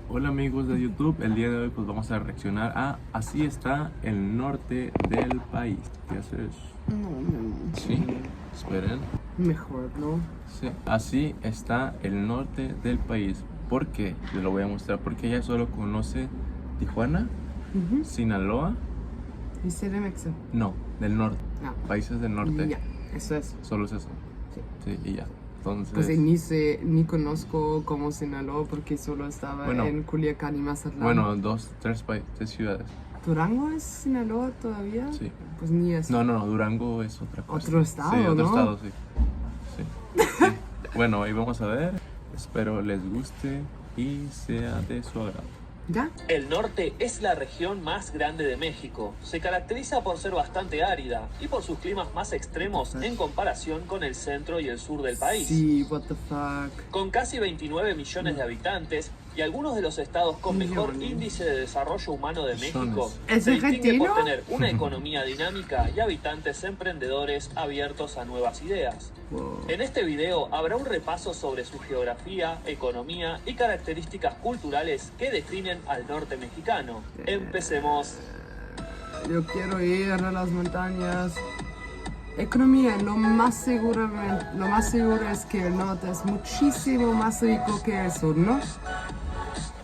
Hola amigos de YouTube, el día de hoy pues vamos a reaccionar a Así está el norte del país. ¿Qué haces? No, Sí, esperen. mejor, ¿no? Sí, así está el norte del país. ¿Por qué? Les lo voy a mostrar porque ella solo conoce Tijuana, Sinaloa, ¿Y CDMX? no, del norte, Ah, países del norte. ya, eso es. Solo es eso. Sí. Sí, y ya. Entonces, Pues ni conozco como Sinaloa porque solo estaba Bueno. en Culiacán y Mazatlán. bueno, tres ciudades. ¿Durango es Sinaloa todavía? Sí. Pues ni eso. No, Durango es otra cosa. Otro estado, sí, otro ¿no? estado, sí. Sí. Bueno, ahí vamos a ver. Espero les guste y sea de su agrado. ¿Ya? El norte es la región más grande de México. Se caracteriza por ser bastante árida y por sus climas más extremos en comparación con el centro y el sur del país. Sí, what the fuck. Con casi 29 millones de habitantes y algunos de los estados con mejor Millones. índice de desarrollo humano de México, ¿Es se distingue argentino? por tener una economía dinámica y habitantes emprendedores abiertos a nuevas ideas. Wow. En este video habrá un repaso sobre su geografía, economía y características culturales que definen al norte mexicano. Empecemos. Yo quiero ir a las montañas. Economía, lo más seguro es que el norte es muchísimo más rico que el sur, ¿no?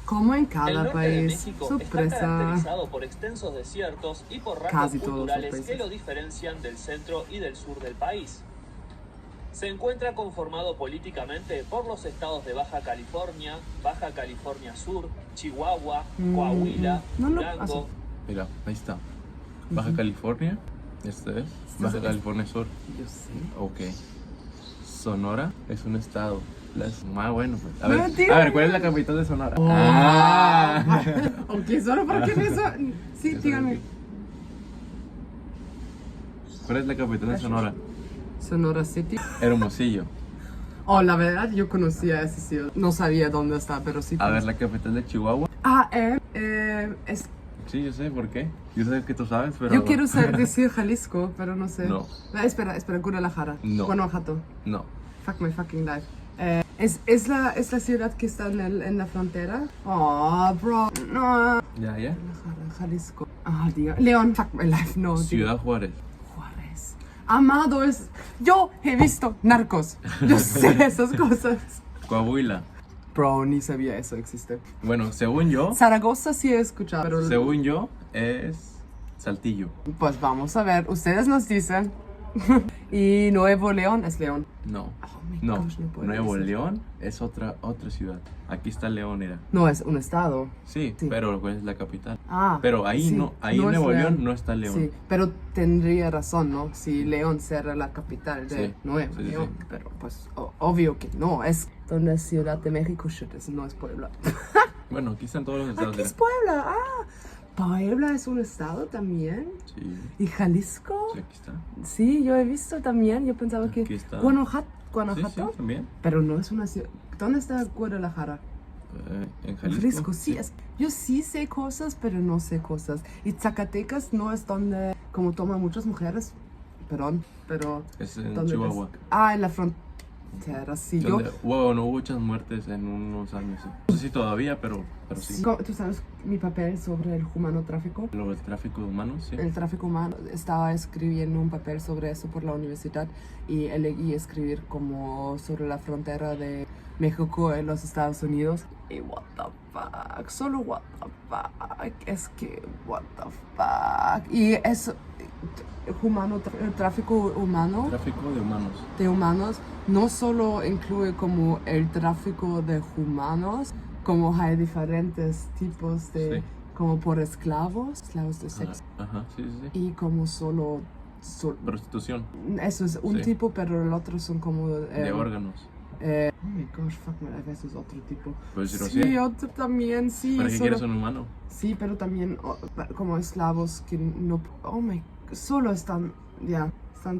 Como en El cada norte de país. México está Sorpresa. caracterizado por extensos desiertos y por rasgos Casi todos culturales sorpresas. que lo diferencian del centro y del sur del país. Se encuentra conformado políticamente por los estados de Baja California Sur, Chihuahua, Coahuila, No, Durango. Mira, ahí está. Baja California. Este es. Baja California Sur. Yo sé. Ok. Sonora es un estado. Bueno, pues. No, tío. A ver, ¿cuál es la capital de Sonora? Ok, solo para que eso. Sí, Eso dígame. es. ¿Cuál es la capital de Sonora? Sonora City. Hermosillo. Oh, la verdad, yo conocía ese ciudad. No sabía dónde está, pero sí. A ver, la capital de Chihuahua. Es. Sí, yo sé por qué. Yo sé que tú sabes, pero. Yo quiero decir Jalisco, pero no sé. No. Espera, Guadalajara. No. Guanajuato. No. Fuck my fucking life. ¿Es la ciudad que está en la frontera? Oh, bro. No. Ya. Guadalajara, Jalisco. Ah, diga. León. Fuck my life. No. Ciudad Juárez. Juárez. Amado es. Yo he visto Narcos. Yo sé esas cosas. Coahuila. Bro, ni sabía eso existe. Bueno, según yo, Zaragoza sí he escuchado, pero. según yo, es Saltillo. Pues vamos a ver. Ustedes nos dicen. Y Nuevo León es León. No. Oh my No. gosh, no puede Nuevo ser. León es otra ciudad. Aquí está León, era. No, es un estado. Sí, Sí. pero ¿cuál es la capital? Ah. Pero ahí sí, no, ahí no en es Nuevo León no está León. Sí, pero tendría razón, ¿no? Si León será la capital de Sí, Nuevo sí, León. sí. Pero pues obvio que no. Es donde es Ciudad de México. Shit, eso no es Puebla. Bueno, aquí están todos los estados. Aquí es Puebla. Ah, Puebla es un estado también. Sí, ¿Y Jalisco? sí, aquí está. Sí, yo he visto también. Yo pensaba que Aquí está. Guanajuato. Sí, sí, también. Pero no es una ciudad. ¿Dónde está Guadalajara? En Jalisco. Jalisco, sí. Yo sí sé cosas, pero no sé cosas. Y Zacatecas no es donde, como toman muchas mujeres, perdón, pero... Es en ¿dónde Chihuahua. es? Ah, en la frontera, sí. Yo, Donde, no hubo muchas muertes en unos años. Sí. No sé si todavía, pero sí. ¿Tú sabes mi papel sobre el humano tráfico? Lo del tráfico de humanos, sí. El tráfico humano. Estaba escribiendo un papel sobre eso por la universidad y elegí escribir como sobre la frontera de México y los Estados Unidos. Y what the fuck, solo what the fuck, es que what the fuck. Y eso, el tráfico humano Tráfico de humanos. de humanos no solo incluye como el tráfico de humanos, como hay diferentes tipos de, Sí. como por esclavos de sexo, Ajá, sí. y como solo, Prostitución eso es un Sí. tipo, pero el otro son como... de órganos. oh my gosh, fuck my life, eso es otro tipo. Pues Sí, otro también, sí. ¿Para qué solo- quieres un humano? Sí, pero también como esclavos que no... Oh my... Solo están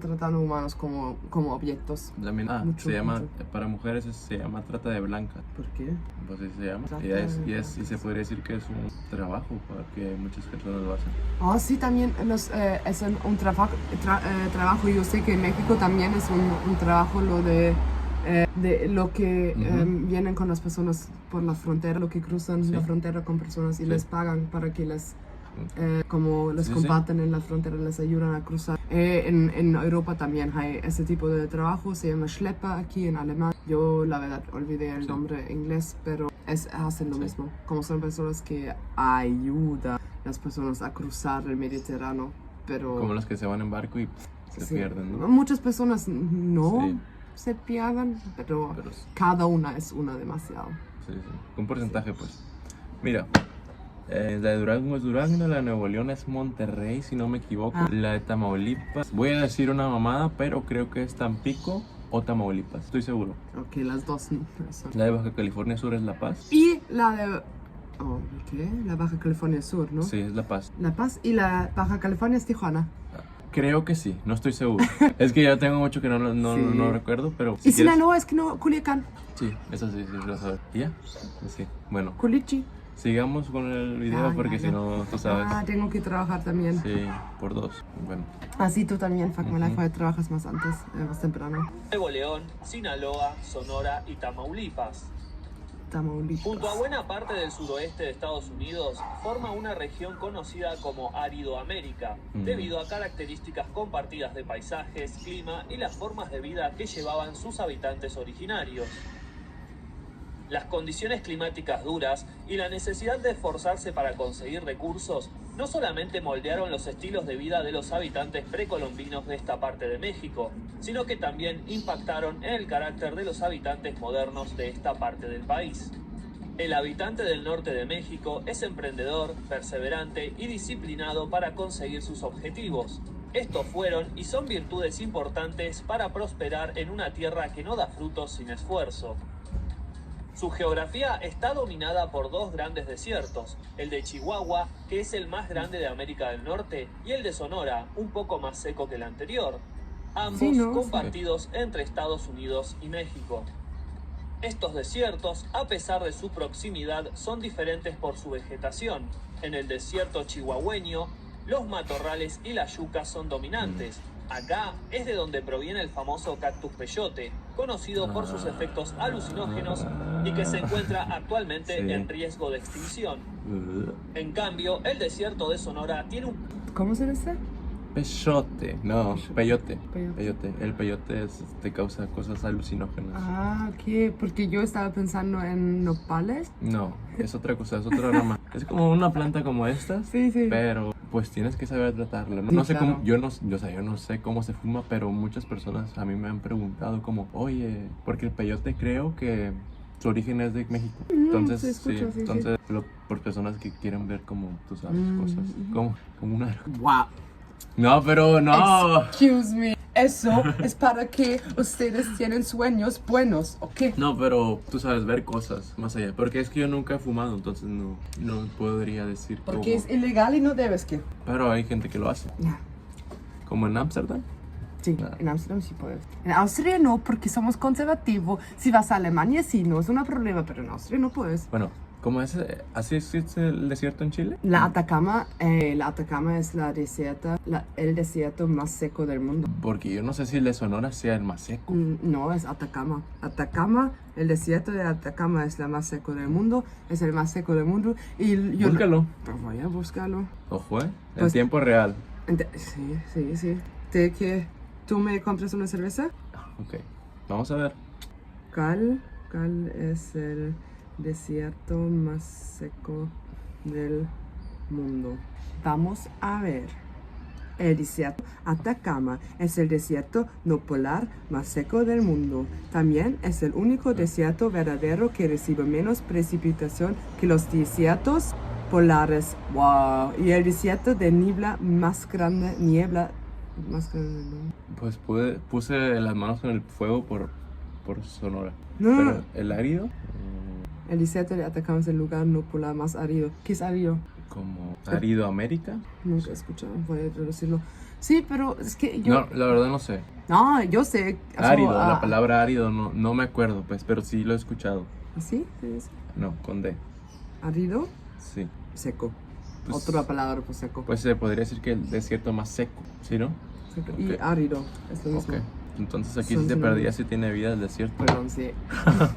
tratando humanos como objetos. También, Mucho, se llama, mucho. para mujeres se llama trata de blancas. ¿Por qué? Pues así se llama. Trata Y se podría decir que es un trabajo porque muchas personas lo hacen. Oh, sí, también es un trabajo. Yo sé que en México también es un trabajo lo de de lo que vienen con las personas por la frontera, lo que cruzan Sí. la frontera con personas y Sí. les pagan para que les como les Sí, combaten en la frontera, les ayudan a cruzar. En Europa también hay ese tipo de trabajo, se llama Schlepper aquí en alemán. Yo la verdad olvidé el Sí. nombre inglés, pero hacen lo Sí. mismo. Como son personas que ayudan a las personas a cruzar el Mediterráneo, pero Como los que se van en barco y se sí, pierden, ¿no? muchas personas no Sí. se pierden, pero Pero cada una es una demasiado. sí, sí. Un porcentaje, pues. Mira, la de Durango es Durango, la de Nuevo León es Monterrey, si no me equivoco. La de Tamaulipas, voy a decir una mamada, pero creo que es Tampico o Tamaulipas, estoy seguro. Ok, las dos son. La de Baja California Sur es La Paz. Y la de... Oh, ¿qué? La Baja California Sur, ¿no? Sí, es La Paz. La Paz y la Baja California es Tijuana. Creo que sí, no estoy seguro. Es que ya tengo mucho que no Sí. recuerdo, pero Y si quieres... Sinaloa es que no, Culiacán, Sí, eso sí, sí, lo sabes. ¿Y ya? Sí, bueno. Culichi. Sigamos con el video Ah, porque ya, si ya. no, tú sabes. Tengo que trabajar también. Sí, por dos. Bueno. Así tú también, Fuck My Ujú. Life, trabajas más antes, más temprano. Nuevo León, Sinaloa, Sonora y Tamaulipas. Tamaulipas. Junto a buena parte del suroeste de Estados Unidos, forma una región conocida como Árido América, debido a características compartidas de paisajes, clima y las formas de vida que llevaban sus habitantes originarios. Las condiciones climáticas duras y la necesidad de esforzarse para conseguir recursos no solamente moldearon los estilos de vida de los habitantes precolombinos de esta parte de México, sino que también impactaron en el carácter de los habitantes modernos de esta parte del país. El habitante del norte de México es emprendedor, perseverante y disciplinado para conseguir sus objetivos. Estos fueron y son virtudes importantes para prosperar en una tierra que no da frutos sin esfuerzo. Su geografía está dominada por dos grandes desiertos, el de Chihuahua, que es el más grande de América del Norte, y el de Sonora, un poco más seco que el anterior, ambos Sí, ¿no? compartidos entre Estados Unidos y México. Estos desiertos, a pesar de su proximidad, son diferentes por su vegetación. En el desierto chihuahueño, los matorrales y las yucas son dominantes. Acá es de donde proviene el famoso cactus peyote, conocido por sus efectos alucinógenos y que se encuentra actualmente Sí. en riesgo de extinción. En cambio, el desierto de Sonora tiene un ¿Cómo se dice? Peyote, no, peyote. Peyote. Peyote. El peyote te causa cosas alucinógenas. Ok, porque yo estaba pensando en nopales. No, es otra cosa, es otra rama. Es como una planta como esta, Sí, sí. pero pues tienes que saber tratarla. No, Sí, no sé claro. cómo, yo no sé cómo se fuma, pero muchas personas a mí me han preguntado como, oye, porque el peyote creo que su origen es de México. Entonces, se escucha, sí, entonces por personas que quieren ver como, tú sabes, cosas, como una... Wow. No, pero no. Excuse me. Eso es para que ustedes tienen sueños buenos, ¿ok? No, pero tú sabes, ver cosas más allá. Porque es que yo nunca he fumado, entonces no podría decir Porque cómo. es ilegal y no debes que. Pero hay gente que lo hace. Como en Ámsterdam. Sí, Claro. en Amsterdam sí puedes. En Austria no, porque somos conservativos. Si vas a Alemania sí, no es un problema, pero en Austria no puedes. Bueno, ¿cómo es? ¿Así existe el desierto en Chile? La Atacama es el desierto más seco del mundo. Porque yo no sé si el de Sonora sea el más seco. No, es Atacama. El desierto de Atacama es la más seco del mundo. Es el más seco del mundo. Y yo Búscalo. Pues voy a buscarlo. Ojo, en Pues- tiempo real. Sí. ¿De que tú me compras una cerveza? Ok, vamos a ver. ¿Cuál es el desierto más seco del mundo? Vamos a ver. El desierto Atacama es el desierto no polar más seco del mundo. También es el único desierto verdadero que recibe menos precipitación que los desiertos polares. ¡Wow! Y el desierto de niebla más grande del mundo. Pues puse las manos en el fuego por Sonora. No. Pero el árido, El desierto de Atacama es el lugar no polar más árido. ¿Qué es árido? como árido América. Nunca he escuchado, voy a traducirlo. Sí, pero es que yo... No, la verdad no sé. No, yo sé. Árido, la palabra árido no me acuerdo, pues, pero sí lo he escuchado. ¿Sí? ¿Es No, con D. árido? Sí. Seco. Pues- Otra palabra por seco. Pues se podría decir que el desierto más seco, ¿sí, no? Seco. Y ok. árido es lo mismo. Ok. Entonces aquí Son si te sinónimos. perdías si tiene vida el desierto. Perdón, sí.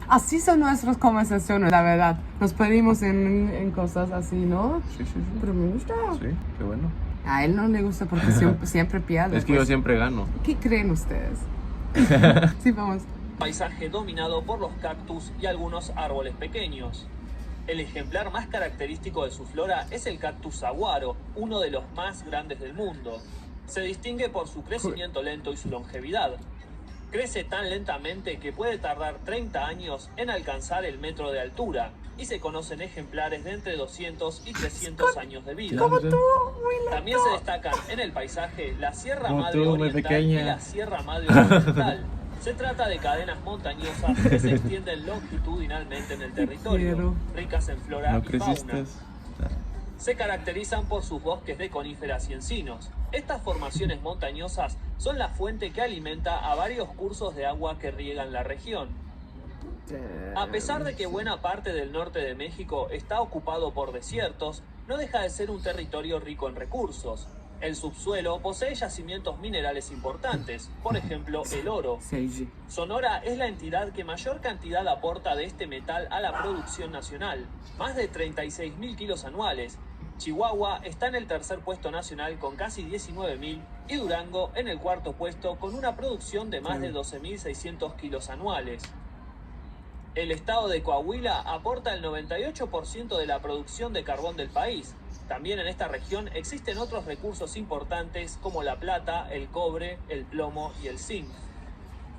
Así son nuestras conversaciones, la verdad. Nos perdimos en cosas así, ¿no? Sí, sí, sí. Pero me gusta. Sí, qué bueno. A él no le gusta porque siempre pierde. Es que yo pues. siempre gano. ¿Qué creen ustedes? Sí, vamos. Paisaje dominado por los cactus y algunos árboles pequeños. El ejemplar más característico de su flora es el cactus saguaro, uno de los más grandes del mundo. Se distingue por su crecimiento lento y su longevidad. Crece tan lentamente que puede tardar 30 años en alcanzar el metro de altura, y se conocen ejemplares de entre 200 y 300 años de vida. Como tú, muy lento. También se destacan en el paisaje la Sierra Como Madre tú, muy Oriental pequeña. y la Sierra Madre Occidental. Se trata de cadenas montañosas que se extienden longitudinalmente en el territorio, quiero. ricas en flora No y creciste. fauna. Se caracterizan por sus bosques de coníferas y encinos. Estas formaciones montañosas son la fuente que alimenta a varios cursos de agua que riegan la región. A pesar de que buena parte del norte de México está ocupado por desiertos, no deja de ser un territorio rico en recursos. El subsuelo posee yacimientos minerales importantes, por ejemplo el oro. Seiji. Sonora es la entidad que mayor cantidad aporta de este metal a la producción nacional, más de 36.000 kilos anuales. Chihuahua está en el tercer puesto nacional con casi 19.000 y Durango en el cuarto puesto con una producción de más de 12.600 kilos anuales. El estado de Coahuila aporta el 98% de la producción de carbón del país. También en esta región existen otros recursos importantes como la plata, el cobre, el plomo y el zinc.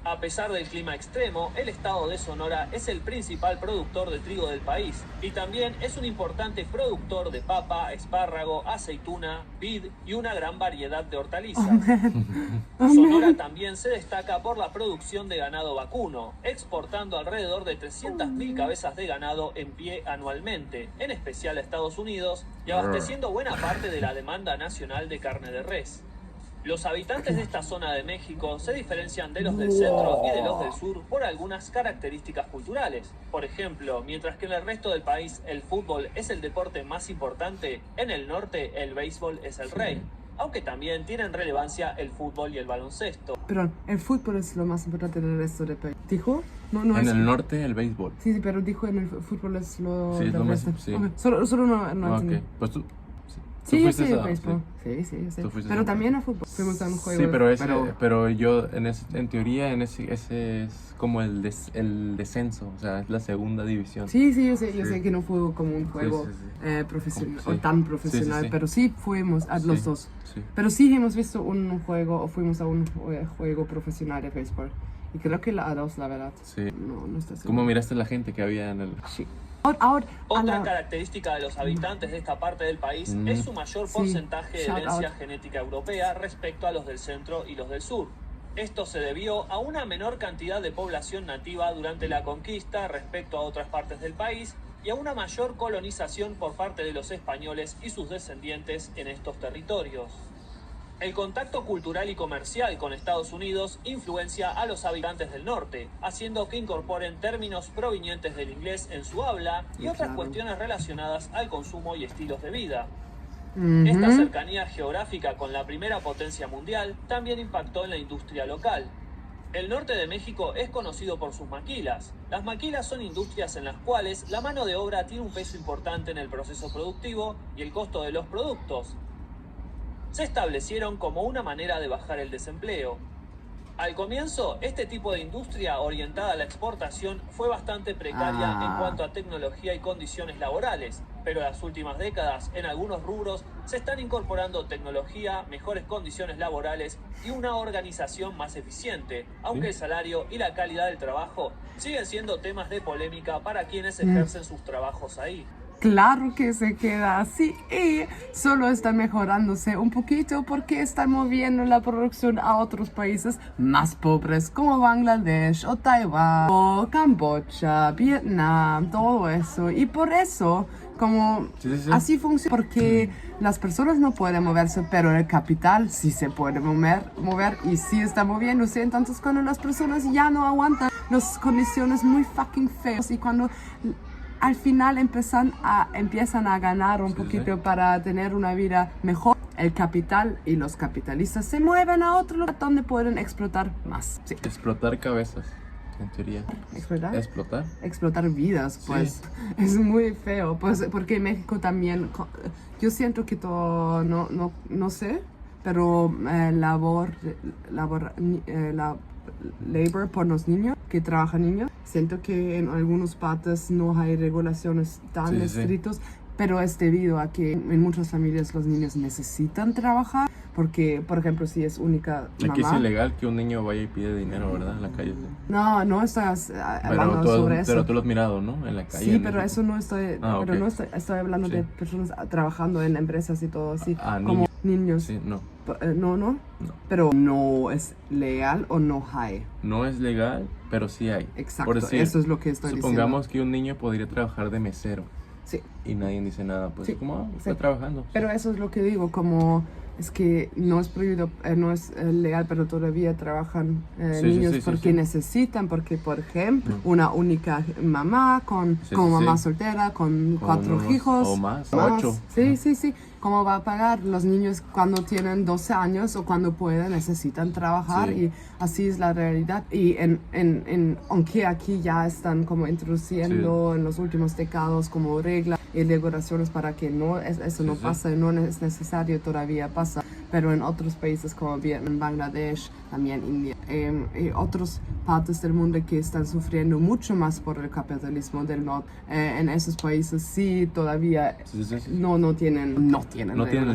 A pesar del clima extremo, el estado de Sonora es el principal productor de trigo del país y también es un importante productor de papa, espárrago, aceituna, vid y una gran variedad de hortalizas. Sonora también se destaca por la producción de ganado vacuno, exportando alrededor de 300.000 cabezas de ganado en pie anualmente, en especial a Estados Unidos, y abasteciendo buena parte de la demanda nacional de carne de res. Los habitantes de esta zona de México se diferencian de los del centro y de los del sur por algunas características culturales. Por ejemplo, mientras que en el resto del país el fútbol es el deporte más importante, en el norte el béisbol es el rey. Aunque también tienen relevancia el fútbol y el baloncesto. Perdón, el fútbol es lo más importante del resto del país. ¿Dijo? No En es... el norte el béisbol. Sí, sí, pero dijo en el fútbol es lo Sí, es del lo más- resto. sí. Ok, Solo no Ah, entendí. ok. Pues tú. Sí, fuiste sí, a- béisbol. Sí, sí. Tú fuiste Pero a- también a fútbol. Fuimos a un juego. Sí, pero yo en teoría ese es como el descenso, o sea, es la segunda división. Sí, yo sé Sí. que no fue como un juego Sí, sí, profesional Sí. o tan profesional, Sí. pero sí fuimos a los Sí, dos. sí. Pero sí hemos visto un juego o fuimos a un juego profesional de béisbol. Y creo que la A2, la verdad. Sí. No está seguro. ¿Cómo miraste la gente que había en el...? Sí. Ahora, Otra característica de los habitantes de esta parte del país es su mayor Sí, porcentaje de shout herencia out. genética europea respecto a los del centro y los del sur. Esto se debió a una menor cantidad de población nativa durante la conquista respecto a otras partes del país y a una mayor colonización por parte de los españoles y sus descendientes en estos territorios. El contacto cultural y comercial con Estados Unidos influencia a los habitantes del norte, haciendo que incorporen términos provenientes del inglés en su habla y otras Claro. cuestiones relacionadas al consumo y estilos de vida. Ujú. Esta cercanía geográfica con la primera potencia mundial también impactó en la industria local. El norte de México es conocido por sus maquilas. Las maquilas son industrias en las cuales la mano de obra tiene un peso importante en el proceso productivo y el costo de los productos. Se establecieron como una manera de bajar el desempleo. Al comienzo, este tipo de industria orientada a la exportación fue bastante precaria en cuanto a tecnología y condiciones laborales, pero en las últimas décadas, en algunos rubros, se están incorporando tecnología, mejores condiciones laborales y una organización más eficiente, aunque el salario y la calidad del trabajo siguen siendo temas de polémica para quienes ejercen sus trabajos ahí. Claro que se queda así y solo está mejorándose un poquito porque están moviendo la producción a otros países más pobres como Bangladesh o Taiwán o Camboya, Vietnam, todo eso. Y por eso, como Sí. así funciona, porque las personas no pueden moverse, pero el capital sí se puede mover y sí está moviéndose. Entonces cuando las personas ya no aguantan las condiciones muy fucking feas y cuando al final empiezan a ganar un poquito para tener una vida mejor. el capital y los capitalistas se mueven a otro lugar donde pueden explotar más. Sí. Explotar cabezas, en teoría. ¿Explotar? Explotar. Explotar vidas, pues. Sí. Es muy feo, pues, porque en México también, yo siento que todo, no sé, pero labor por los niños, que trabajan niños, siento que en algunas partes no hay regulaciones tan estrictas. Pero es debido a que en muchas familias los niños necesitan trabajar, porque, por ejemplo, si es única mamá... Aquí es ilegal que un niño vaya y pide dinero, ¿verdad? En la calle. No estás hablando sobre eso. Pero tú lo has mirado, ¿no? En la calle. Sí, pero eso no estoy... pero okay. no estoy hablando de personas trabajando en empresas y todo así. Como niños. Sí, no. No. Pero no es legal o no hay. No es legal, pero sí hay. Exacto, por decir, eso es lo que estoy diciendo. Supongamos que un niño podría trabajar de mesero. Sí. Y nadie dice nada, pues como está trabajando. Pero eso es lo que digo, como es que no es prohibido, no es legal, pero todavía trabajan niños porque necesitan, porque por ejemplo, una única mamá como mamá soltera, con 4 hijos. O más, 8. Sí. ¿Cómo va a pagar? Los niños cuando tienen 12 años o cuando pueden necesitan trabajar y así es la realidad. Y aunque aquí ya están como introduciendo en los últimos décadas como reglas y regulaciones para que eso no pase, no es necesario, todavía pasa. Pero en otros países como Vietnam, Bangladesh, también India y otras partes del mundo que están sufriendo mucho más por el capitalismo del norte, en esos países sí todavía no tienen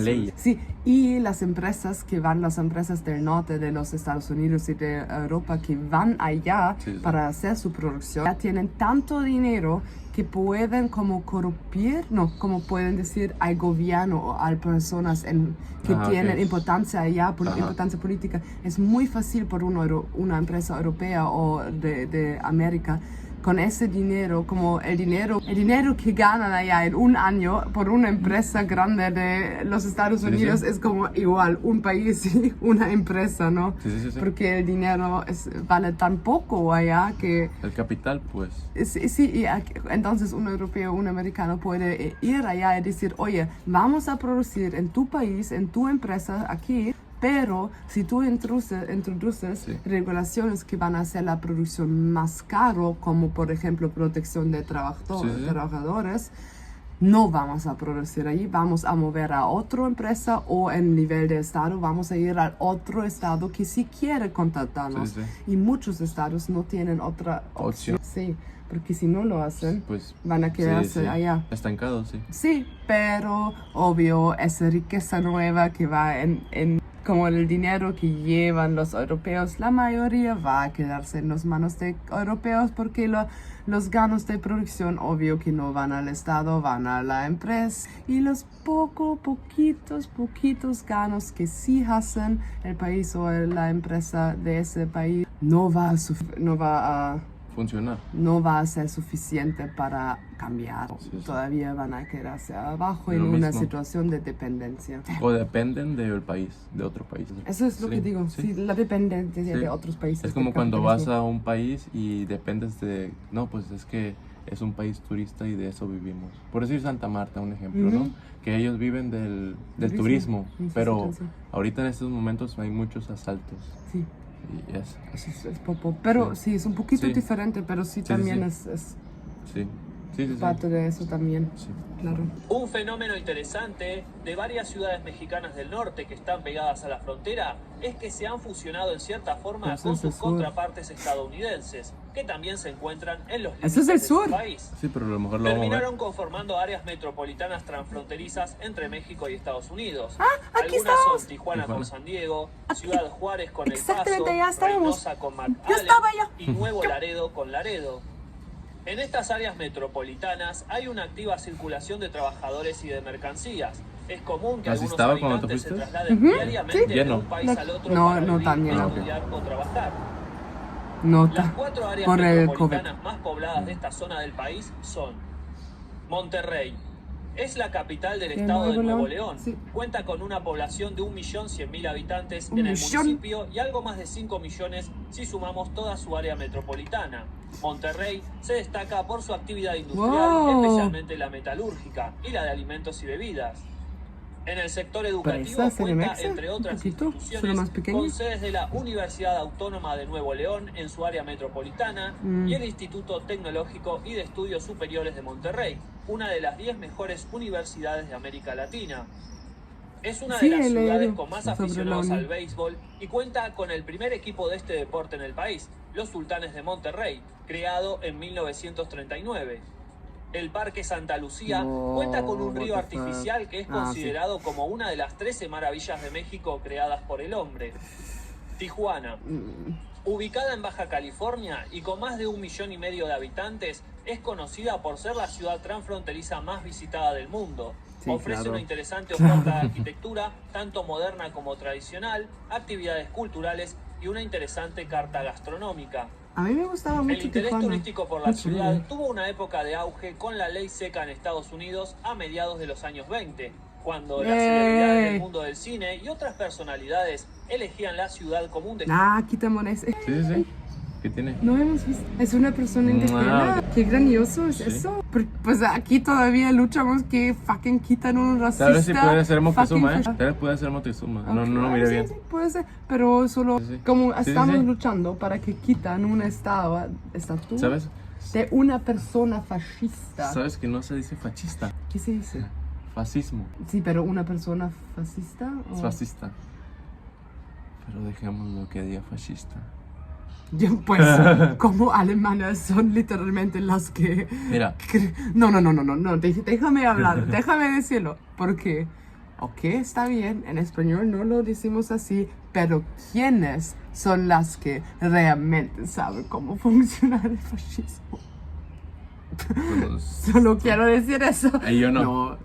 ley. Sí, y las empresas del norte de los Estados Unidos y de Europa que van allá para hacer su producción, ya tienen tanto dinero que pueden como como pueden decir al gobierno o a personas que tienen importancia allá, importancia política. Es muy fácil por una empresa europea o de América con ese dinero, como el dinero que ganan allá en un año por una empresa grande de los Estados Unidos es como igual un país y una empresa, ¿no? Porque el dinero vale tan poco allá que... El capital, pues. Sí, y entonces un europeo, un americano puede ir allá y decir, oye, vamos a producir en tu país, en tu empresa aquí, pero si tú introduces regulaciones que van a hacer la producción más caro, como por ejemplo protección de trabajadores, no vamos a producir ahí, vamos a mover a otra empresa o en nivel de estado vamos a ir al otro estado que sí quiere contratarnos. Y muchos estados no tienen otra opción. Sí, porque si no lo hacen, pues van a quedarse allá. Estancados, Sí, pero obvio, esa riqueza nueva que va en como el dinero que llevan los europeos, la mayoría va a quedarse en las manos de europeos porque los ganos de producción, obvio que no van al Estado, van a la empresa. Y los poquitos ganos que sí hacen el país o la empresa de ese país, no va a funcionar. No va a ser suficiente para cambiar. Todavía van a quedarse abajo en una situación de dependencia. O dependen del país, de otro país. Eso es lo que digo, la dependencia de otros países. Es como cuando vas a un país y dependes de... No, pues es que es un país turista y de eso vivimos. Por decir Santa Marta, un ejemplo, ¿no? Que ellos viven del turismo, pero ahorita en estos momentos hay muchos asaltos. Sí. Y es poco, pero sí, es un poquito diferente, pero también es parte de eso también, claro. Un fenómeno interesante de varias ciudades mexicanas del norte que están pegadas a la frontera es que se han fusionado en cierta forma con sus contrapartes estadounidenses, que también se encuentran en los límites de su país. Sí, pero a lo mejor terminaron conformando áreas metropolitanas transfronterizas entre México y Estados Unidos. Aquí Algunas estamos. son Tijuana con San Diego, Ciudad Juárez con El Paso, ya Reynosa con McAllen y Nuevo Laredo con Laredo. En estas áreas metropolitanas hay una activa circulación de trabajadores y de mercancías. Es común que algunos habitantes se trasladen diariamente de un país al otro para vivir, estudiar o trabajar. Las 4 áreas metropolitanas más pobladas de esta zona del país son Monterrey. Es la capital del estado de Nuevo León. Cuenta con una población de 1.100.000 habitantes en el municipio y algo más de 5 millones si sumamos toda su área metropolitana. Monterrey se destaca por su actividad industrial, especialmente la metalúrgica y la de alimentos y bebidas. En el sector Pero educativo esta cuenta, Cinemex, entre otras un poquito, solo instituciones, más pequeño. con sedes de la Universidad Autónoma de Nuevo León en su área metropolitana y el Instituto Tecnológico y de Estudios Superiores de Monterrey, una de las 10 mejores universidades de América Latina. Es una de Sí, las he leído ciudades con más sobre la aficionados uni. al béisbol y cuenta con el primer equipo de este deporte en el país, los Sultanes de Monterrey, creado en 1939. El Parque Santa Lucía cuenta con un río what the fuck. artificial que es considerado como una de las 13 maravillas de México creadas por el hombre. Tijuana. Ubicada en Baja California y con más de 1,5 millones de habitantes, es conocida por ser la ciudad transfronteriza más visitada del mundo. Sí, Ofrece claro. una interesante oferta de arquitectura, tanto moderna como tradicional, actividades culturales y una interesante carta gastronómica. A mí me gustaba mucho El interés Tijuana. turístico por la Mucho, ciudad ¿eh? tuvo una época de auge con la ley seca en Estados Unidos a mediados de los años 20, cuando las celebridades del mundo del cine y otras personalidades elegían la ciudad como un destino. Ah, quitamos ese. Sí, sí, sí. ¿Qué tiene? No hemos visto. Es una persona indígena. Ah, Qué grandioso es sí. eso. Pues aquí todavía luchamos que fucking quitan un racista. Tal vez sí puede ser Moctezuma, fucking Tal vez puede ser Moctezuma. No, Ok, no, ah, mire sí, bien. sí, puede ser. Pero solo Sí, sí. como Sí, sí, estamos sí. luchando para que quitan un estatua ¿Sabes? de una persona fascista. ¿Sabes que no se dice fascista? ¿Qué se dice? Fascismo. Sí, pero una persona fascista. Es ¿o? fascista. Pero dejémoslo que diga fascista. Pues, como alemanas son literalmente las que... Mira, No, déjame hablar, déjame decirlo, porque, ok, está bien, en español no lo decimos así, pero ¿quiénes son las que realmente saben cómo funciona el fascismo? pues, Solo quiero decir eso. yo no.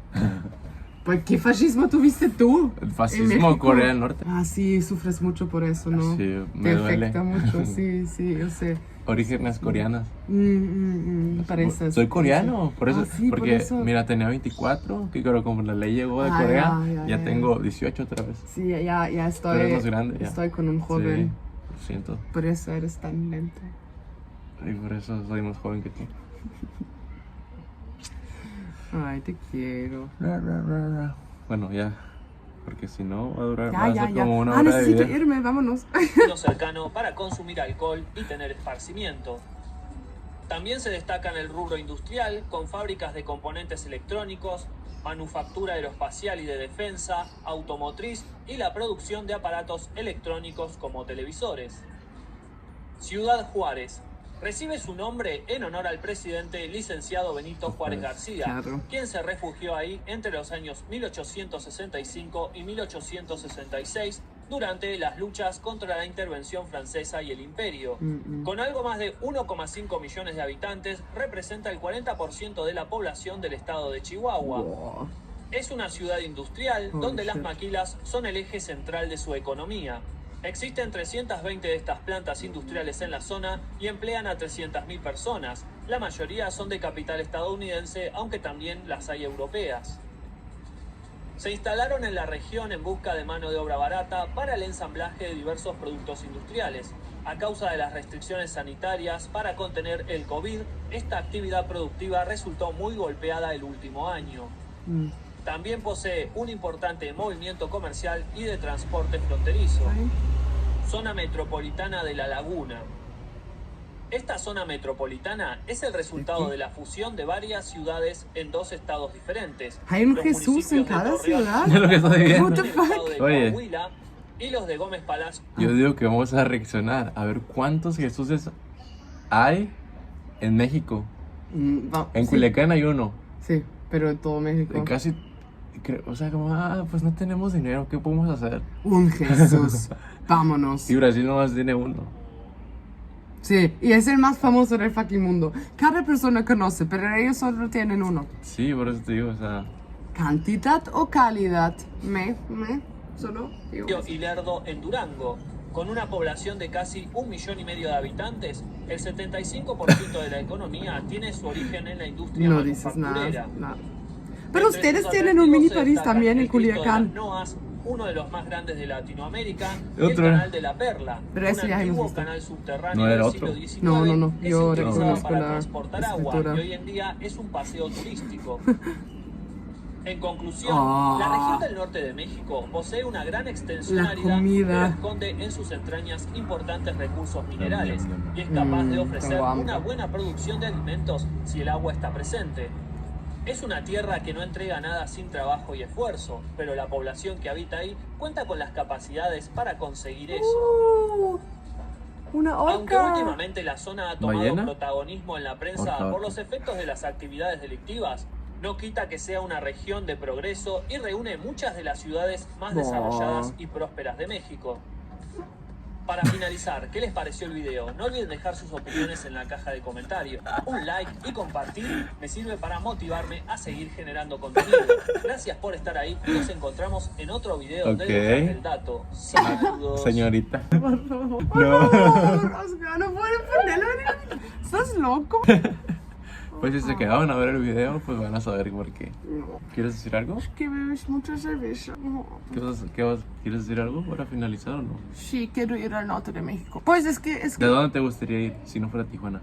Pues, ¿qué fascismo tuviste tú? El en fascismo México? Corea del Norte. Ah, sí, sufres mucho por eso, ¿no? Sí, me Te duele. afecta mucho, sí, yo sé. Orígenes coreanas. Pareces. Soy coreano, por eso, Ah, sí, por porque eso. mira, tenía 24, que creo como la ley llegó de Ah, Corea, ya. tengo 18 otra vez. Sí, ya Tú eres estoy. más grande, ya. Estoy con un joven. Sí, lo siento. Por eso eres tan lento. Y por eso soy más joven que tú. Ay, te quiero. Bueno, ya. Porque si no va a durar Ya, va a ya, ser ya. como una Ah, hora de necesito video. irme, vámonos. cercano para consumir alcohol y tener esparcimiento. También se destaca en el rubro industrial, con fábricas de componentes electrónicos, manufactura aeroespacial y de defensa, automotriz y la producción de aparatos electrónicos como televisores. Ciudad Juárez. Recibe su nombre en honor al presidente licenciado Benito Juárez García, Claro. quien se refugió ahí entre los años 1865 y 1866 durante las luchas contra la intervención francesa y el imperio. Con algo más de 1,5 millones de habitantes, representa el 40% de la población del estado de Chihuahua. Wow. Es una ciudad industrial Holy donde las shit. maquilas son el eje central de su economía. Existen 320 de estas plantas industriales en la zona y emplean a 300.000 personas. La mayoría son de capital estadounidense, aunque también las hay europeas. Se instalaron en la región en busca de mano de obra barata para el ensamblaje de diversos productos industriales. A causa de las restricciones sanitarias para contener el COVID, esta actividad productiva resultó muy golpeada el último año. También posee un importante movimiento comercial y de transporte fronterizo. Zona metropolitana de La Laguna. Esta zona metropolitana es el resultado de la fusión de varias ciudades en dos estados diferentes. Hay un Los Jesús en municipios de cada Torreón, ciudad. Es lo que estoy viendo. What the en el estado de Oye. Coahuila, y los de Gómez Palacio. Yo digo que vamos a reaccionar a ver cuántos Jesuses hay en México. En Sí, Culiacán hay uno. sí, pero en todo México. En casi, o sea, como, pues no tenemos dinero, ¿qué podemos hacer? Un Jesús. Vámonos. Y Brasil nomás tiene uno. Sí, y es el más famoso del fucking mundo. Cada persona conoce, pero ellos solo tienen uno. Sí, por eso te digo, o sea, ¿Cantidad o calidad? Solo digo. Y Lerdo en Durango. Con una población de casi 1,5 millones de habitantes, el 75% de la economía tiene su origen en la industria No dices manufacturera. nada. Pero Entre ustedes sus tienen un atractivos mini se París destacan también en el Cristo de Culiacán. las Noas, uno de los más grandes de Latinoamérica, y Otro. el Canal de la Perla, Pero un ese ya hemos antiguo visto. canal subterráneo No era del otro. siglo XIX No, que yo se utilizaba reconozco para la transportar agua escritura. y hoy en día es un paseo turístico. En conclusión, Ah. la región del norte de México posee una gran extensión La árida, comida. pero esconde en sus entrañas importantes recursos minerales y es capaz de ofrecer tengo hambre. una buena producción de alimentos si el agua está presente. Es una tierra que no entrega nada sin trabajo y esfuerzo, pero la población que habita ahí cuenta con las capacidades para conseguir eso. Una Aunque orca. últimamente la zona ha tomado ¿Ballena? protagonismo en la prensa Orca. por los efectos de las actividades delictivas, no quita que sea una región de progreso y reúne muchas de las ciudades más No. desarrolladas y prósperas de México. Para finalizar, ¿qué les pareció el video? No olviden dejar sus opiniones en la caja de comentarios. Un like y compartir me sirve para motivarme a seguir generando contenido. Gracias por estar ahí y nos encontramos en otro video Ok. de Detrás del Dato. Saludos. Señorita. Por favor, Oscar, no puedes ponerlo en el... ¿Estás loco? Pues si se quedaban a ver el video, pues van a saber por qué. No. ¿Quieres decir algo? Que bebes mucha cerveza. No. ¿Quieres decir algo para finalizar o no? Sí, quiero ir al norte de México. Pues es que... ¿De dónde te gustaría ir si no fuera Tijuana?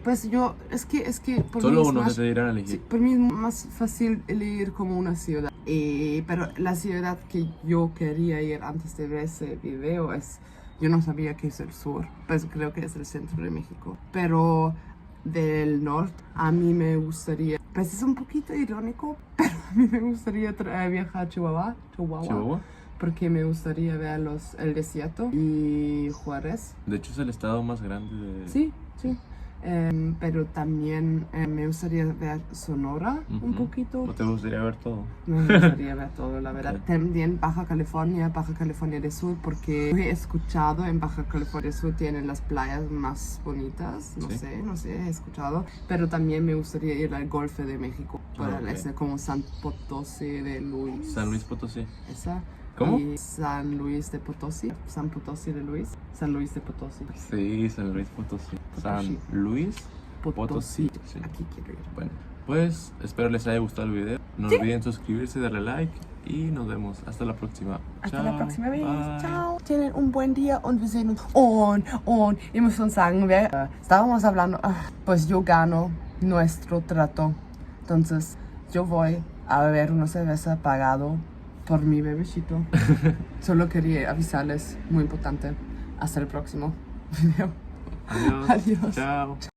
Pues yo, es que por Solo mí es uno más, se te dirán a sí, elegir. por mí es más fácil elegir como una ciudad. Pero la ciudad que yo quería ir antes de ver ese video es, yo no sabía que es el sur, pues creo que es el centro de México. Pero del norte a mí me gustaría, pues es un poquito irónico, pero a mí me gustaría viajar a Chihuahua, ¿Chihuahua? porque me gustaría ver el desierto y Juárez. De hecho es el estado más grande de... Sí, sí. Pero también me gustaría ver Sonora un Ujú. poquito. ¿O te gustaría ver todo? Me gustaría ver todo, la verdad. Ok. También Baja California del Sur, porque he escuchado en Baja California del Sur tienen las playas más bonitas. No sé, he escuchado. Pero también me gustaría ir al Golfo de México, para Ok. ese como San Potosí de Luis. San Luis Potosí. Esa. ¿Cómo? Y San Luis de Potosí. San Potosí de Luis. San Luis de Potosí. Sí, San Luis Potosí. San Potosí. Luis Potosí. Potosí. Sí. Aquí quiero ir. Bueno, pues espero les haya gustado el video. No olviden suscribirse, darle like y nos vemos. Hasta la próxima. Hasta la próxima vez. Bye. Ciao. Tienen un buen día und wir sehen uns. Und ich muss uns sagen, estábamos hablando, pues yo gano nuestro trato. Entonces, yo voy a beber una cerveza pagado por mi bebecito. Solo quería avisarles, muy importante. Hasta el próximo video. Adiós. Adiós. Chao.